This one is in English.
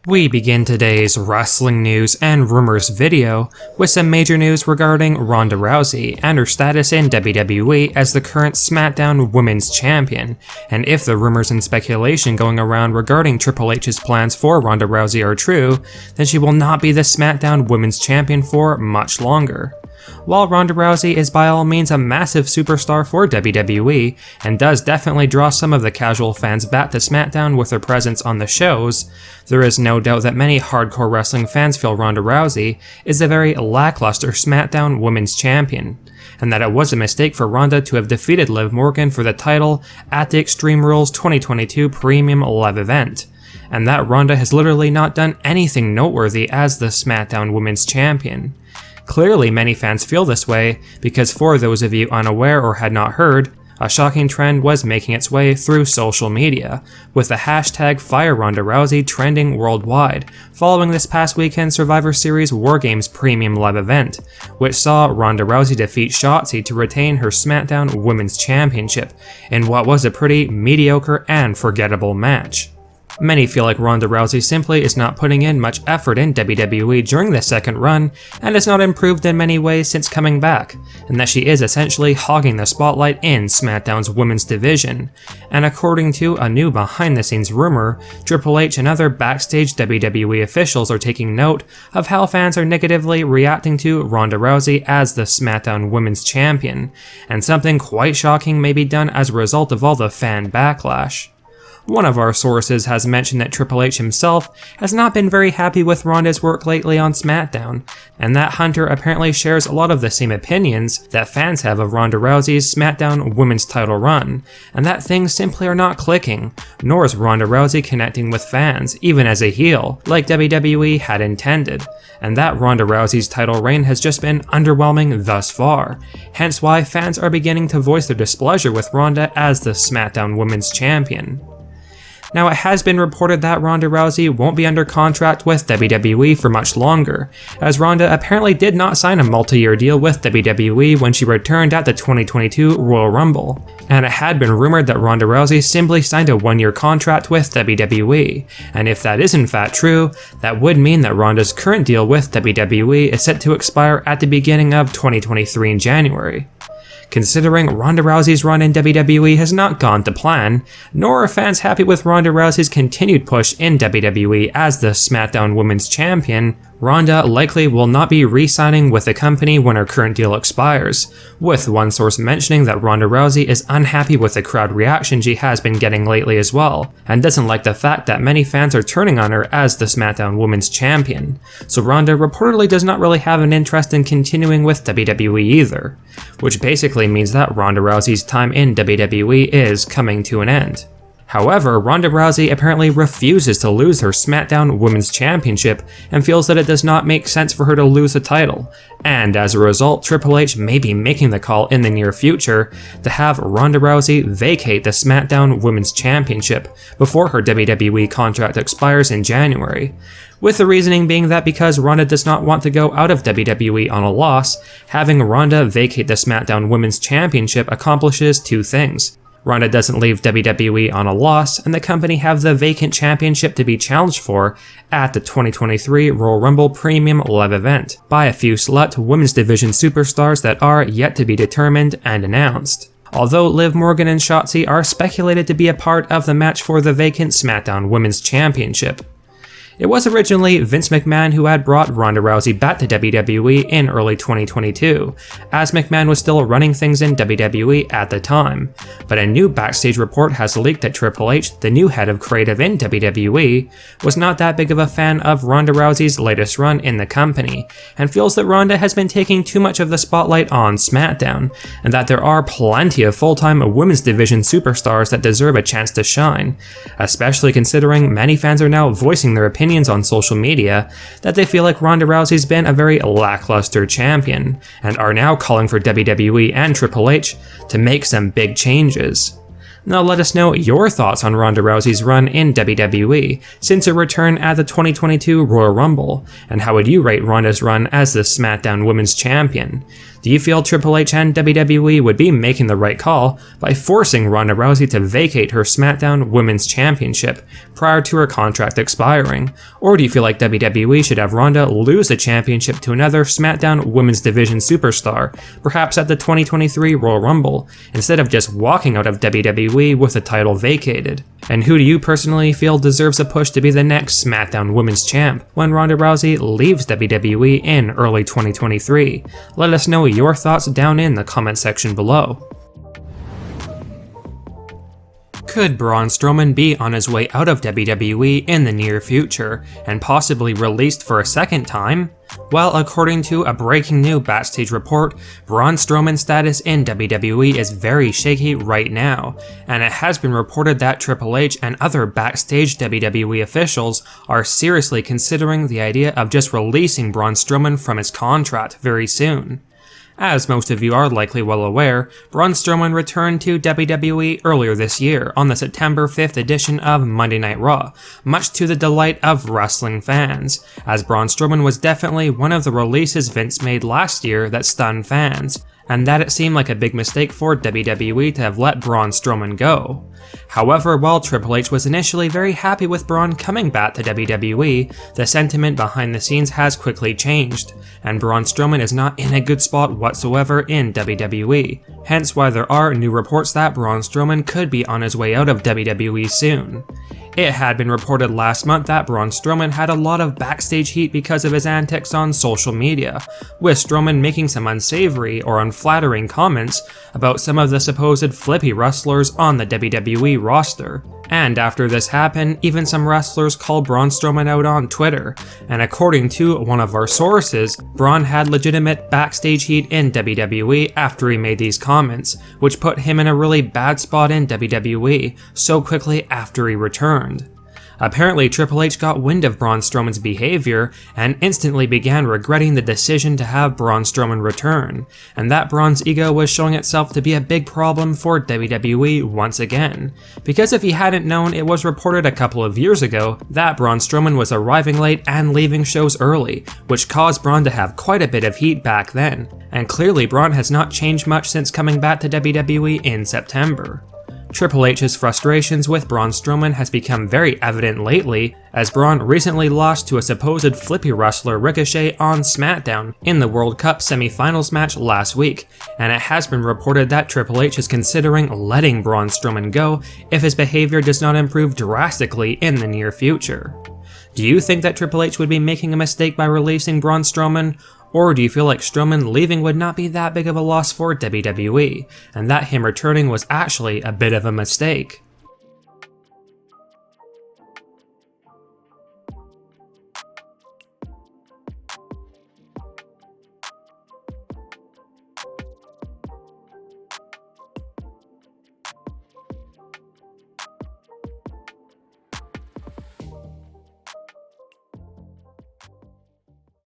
We begin today's wrestling news and rumors video with some major news regarding Ronda Rousey and her status in WWE as the current SmackDown Women's Champion, and if the rumors and speculation going around regarding Triple H's plans for Ronda Rousey are true, then she will not be the SmackDown Women's Champion for much longer. While Ronda Rousey is by all means a massive superstar for WWE, and does definitely draw some of the casual fans back to SmackDown with her presence on the shows, there is no doubt that many hardcore wrestling fans feel Ronda Rousey is a very lackluster SmackDown Women's Champion, and that it was a mistake for Ronda to have defeated Liv Morgan for the title at the Extreme Rules 2022 Premium Live event, and that Ronda has literally not done anything noteworthy as the SmackDown Women's Champion. Clearly, many fans feel this way because for those of you unaware or had not heard, a shocking trend was making its way through social media, with the hashtag #FireRondaRousey trending worldwide, following this past weekend's Survivor Series War Games Premium Live event, which saw Ronda Rousey defeat Shotzi to retain her SmackDown Women's Championship in what was a pretty mediocre and forgettable match. Many feel like Ronda Rousey simply is not putting in much effort in WWE during this second run, and has not improved in many ways since coming back, and that she is essentially hogging the spotlight in SmackDown's women's division. And according to a new behind-the-scenes rumor, Triple H and other backstage WWE officials are taking note of how fans are negatively reacting to Ronda Rousey as the SmackDown Women's Champion, and something quite shocking may be done as a result of all the fan backlash. One of our sources has mentioned that Triple H himself has not been very happy with Ronda's work lately on SmackDown, and that Hunter apparently shares a lot of the same opinions that fans have of Ronda Rousey's SmackDown Women's title run, and that things simply are not clicking, nor is Ronda Rousey connecting with fans, even as a heel, like WWE had intended, and that Ronda Rousey's title reign has just been underwhelming thus far, hence why fans are beginning to voice their displeasure with Ronda as the SmackDown Women's Champion. Now, it has been reported that Ronda Rousey won't be under contract with WWE for much longer, as Ronda apparently did not sign a multi-year deal with WWE when she returned at the 2022 Royal Rumble, and it had been rumored that Ronda Rousey simply signed a one-year contract with WWE, and if that is in fact true, that would mean that Ronda's current deal with WWE is set to expire at the beginning of 2023 in January. Considering Ronda Rousey's run in WWE has not gone to plan, nor are fans happy with Ronda Rousey's continued push in WWE as the SmackDown Women's Champion, Ronda likely will not be re-signing with the company when her current deal expires, with one source mentioning that Ronda Rousey is unhappy with the crowd reaction she has been getting lately as well, and doesn't like the fact that many fans are turning on her as the SmackDown Women's Champion, so Ronda reportedly does not really have an interest in continuing with WWE either, which basically means that Ronda Rousey's time in WWE is coming to an end. However, Ronda Rousey apparently refuses to lose her SmackDown Women's Championship and feels that it does not make sense for her to lose the title, and as a result, Triple H may be making the call in the near future to have Ronda Rousey vacate the SmackDown Women's Championship before her WWE contract expires in January, with the reasoning being that because Ronda does not want to go out of WWE on a loss, having Ronda vacate the SmackDown Women's Championship accomplishes two things. Ronda doesn't leave WWE on a loss, and the company have the vacant championship to be challenged for at the 2023 Royal Rumble Premium Live event by a few select women's division superstars that are yet to be determined and announced. Although Liv Morgan and Shotzi are speculated to be a part of the match for the vacant SmackDown Women's Championship. It was originally Vince McMahon who had brought Ronda Rousey back to WWE in early 2022, as McMahon was still running things in WWE at the time, but a new backstage report has leaked that Triple H, the new head of creative in WWE, was not that big of a fan of Ronda Rousey's latest run in the company, and feels that Ronda has been taking too much of the spotlight on SmackDown, and that there are plenty of full-time women's division superstars that deserve a chance to shine, especially considering many fans are now voicing their opinions on social media that they feel like Ronda Rousey's been a very lackluster champion, and are now calling for WWE and Triple H to make some big changes. Now let us know your thoughts on Ronda Rousey's run in WWE since her return at the 2022 Royal Rumble, and how would you rate Ronda's run as the SmackDown Women's Champion? Do you feel Triple H and WWE would be making the right call by forcing Ronda Rousey to vacate her SmackDown Women's Championship prior to her contract expiring? Or do you feel like WWE should have Ronda lose the championship to another SmackDown Women's Division superstar, perhaps at the 2023 Royal Rumble, instead of just walking out of WWE with the title vacated? And who do you personally feel deserves a push to be the next SmackDown Women's Champ when Ronda Rousey leaves WWE in early 2023? Let us know your thoughts down in the comment section below. Could Braun Strowman be on his way out of WWE in the near future, and possibly released for a second time? Well, according to a breaking new backstage report, Braun Strowman's status in WWE is very shaky right now, and it has been reported that Triple H and other backstage WWE officials are seriously considering the idea of just releasing Braun Strowman from his contract very soon. As most of you are likely well aware, Braun Strowman returned to WWE earlier this year on the September 5th edition of Monday Night Raw, much to the delight of wrestling fans, as Braun Strowman was definitely one of the releases Vince made last year that stunned fans, and that it seemed like a big mistake for WWE to have let Braun Strowman go. However, while Triple H was initially very happy with Braun coming back to WWE, the sentiment behind the scenes has quickly changed, and Braun Strowman is not in a good spot whatsoever in WWE, hence why there are new reports that Braun Strowman could be on his way out of WWE soon. It had been reported last month that Braun Strowman had a lot of backstage heat because of his antics on social media, with Strowman making some unsavory or unflattering comments about some of the supposed flippy wrestlers on the WWE roster. And after this happened, even some wrestlers called Braun Strowman out on Twitter, and according to one of our sources, Braun had legitimate backstage heat in WWE after he made these comments, which put him in a really bad spot in WWE so quickly after he returned. Apparently, Triple H got wind of Braun Strowman's behavior and instantly began regretting the decision to have Braun Strowman return, and that Braun's ego was showing itself to be a big problem for WWE once again. Because if he hadn't known, it was reported a couple of years ago that Braun Strowman was arriving late and leaving shows early, which caused Braun to have quite a bit of heat back then, and clearly Braun has not changed much since coming back to WWE in September. Triple H's frustrations with Braun Strowman has become very evident lately, as Braun recently lost to a supposed flippy wrestler Ricochet on SmackDown in the World Cup semi-finals match last week, and it has been reported that Triple H is considering letting Braun Strowman go if his behavior does not improve drastically in the near future. Do you think that Triple H would be making a mistake by releasing Braun Strowman? Or do you feel like Strowman leaving would not be that big of a loss for WWE, and that him returning was actually a bit of a mistake?